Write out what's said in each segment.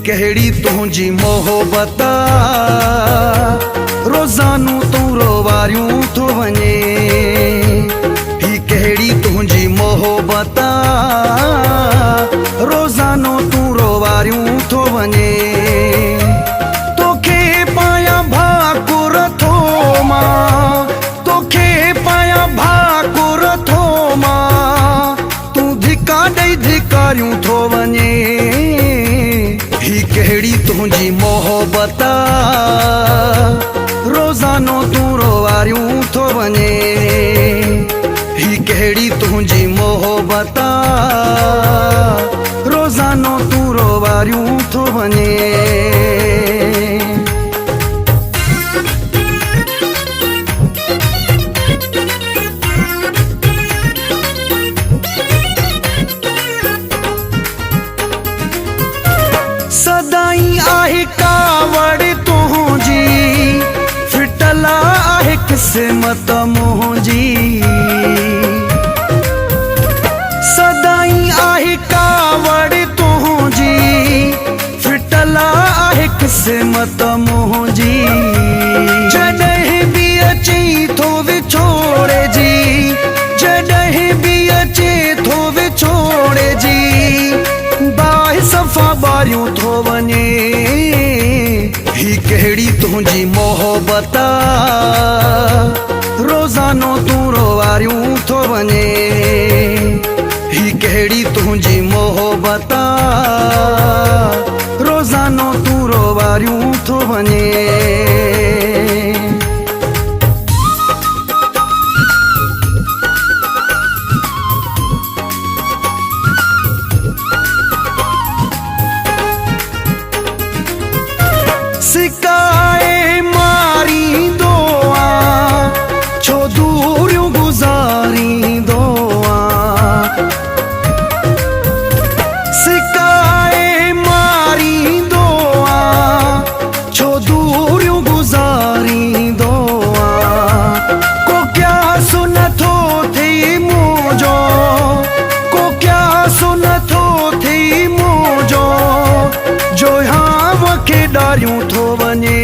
कहिड़ी तुंहिंजी मोहबत रोज़ानू तूं रोवारियूं थो वञे। ही कहिड़ी तुंहिंजी मोहबत रोज़ानो तूं रोवारियूं थो वञे। तोखे पाया भाकुर थो मां, तोखे पाया भाकुर थो मां, तूं धिका ॾेई धिकारियूं थो वञे। ही कहिड़ी तुंहिंजी मोहबत रोज़ानो तूं रोवारियूं थो वञे। ही कहिड़ी तुंहिंजी मोहबत रोज़ानो तूं रोवारियूं थो वञे। सदाई आहे कावड़ तुंहिंजी, फिटल आहे क़िस्मत मुंहिंजी। सदाई आहे कावड़ तुंहिंजी, फिटल आहे क़िस्मत मुंहिंजी। जॾहिं बि अचे थो विछोड़े जी, जॾहिं बि अचे थो विछोड़े जी, बाहि सफ़ा ॿारियूं थो वञे। ही कहिड़ी तुंहिंजी मोहबत रोज़ानो तूं रोवारियूं थो वञे। ही कहिड़ी तुंहिंजी मोहबत रोज़ानो तूं रोवारियूं थो वञे। सिकाए मारींदो आं, छो दूरियूं गुज़ारींदो आं। सिकाए मारींदो आं, छो दूरियूं गुज़ारींदो आं। को क्यास नथो थी मुंहिंजो, को क्यास नथो थी मुंहिंजो, जो हाव खे ॾारियूं थो वञे।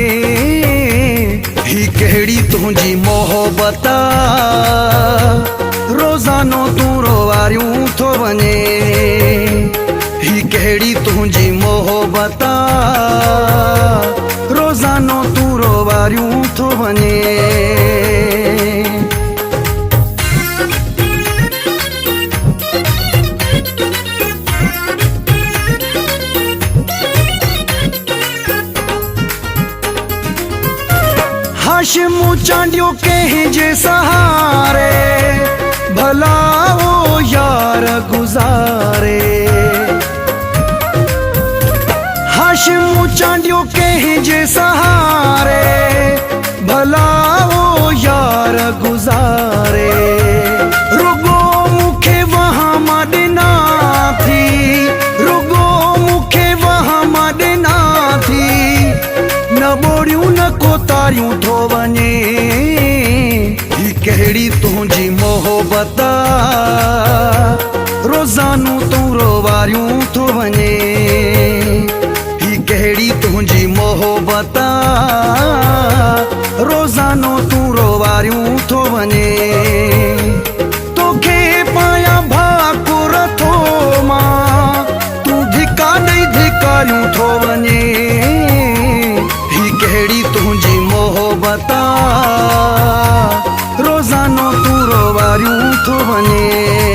ही कहिड़ी तुंहिंजी मोहबत रोज़ानो तूं रोवारियूं थो वञे। ही कहिड़ी तुंहिंजी मोहबत रोज़ानो तूं रोवारियूं थो वञे। हाशिमु चांडियो कंहिंजे सहारे, भला वो यार गुज़ारे। हाशिमु चांडियो कंहिंजे सहारे, भला वो यार गुज़ारे। रुगो मूंखे वहां मां ॾिना थी, रुगो मूंखे वहां मां ॾिना थी, न ॿोड़ियूं न कोतारियूं थो वञे। ही कहिड़ी तुंहिंजी मोहबत रोज़ानू तूं रोवारियूं थो वञे। ही कहिड़ी तुंहिंजी मोहबत रोज़ानो तूं रोवारियूं थो वञे। तोखे पाया भाकुर थो मां, तूं धिका ॾेई धिकारियूं थो वञे। ही कहिड़ी तुंहिंजी मोहबत रोज़ानो तूं रोवारियूं थो वञे।